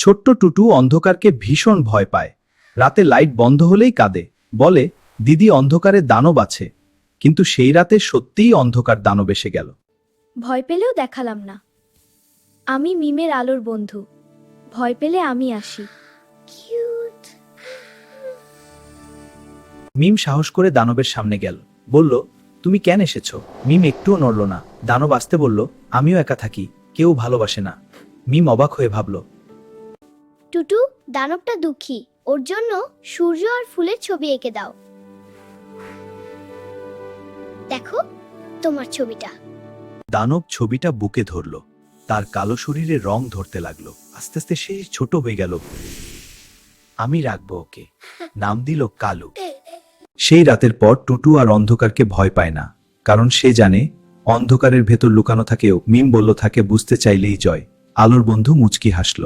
ছোট্ট টুটু অন্ধকারকে ভীষণ ভয় পায়। রাতে লাইট বন্ধ হলেই কাঁদে, বলে দিদি অন্ধকারে দানব আছে। কিন্তু সেই রাতে সত্যিই অন্ধকার দানব এসে গেল। ভয় পেলেও দেখালাম না। আমি মিমের আলোর বন্ধু। ভয় পেলে আমি আসি। মিম সাহস করে দানবের সামনে গেল, বলল, তুমি কেন এসেছো? মিম একটুও নড়ল না। দানব আসতে বলল, আমিও একা থাকি, কেউ ভালোবাসে না। মিম অবাক হয়ে ভাবল, টুটু, দানবটা দুঃখী, ওর জন্য সূর্য আর ফুলের ছবি এঁকে দাও। দেখো তোমার ছবিটা। দানব ছবিটা বুকে ধরল। তার কালো শরীরে রং ধরতে লাগলো। আস্তে আস্তে সে ছোট হয়ে গেল। আমি রাখবো ওকে, নাম দিল কালু। সেই রাতের পর টুটু আর অন্ধকারকে ভয় পায় না, কারণ সে জানে অন্ধকারের ভেতর লুকানো থাকেও মিম বলল থাকে বুঝতে চাইলেই জয়। আলোর বন্ধু মুচকি হাসল।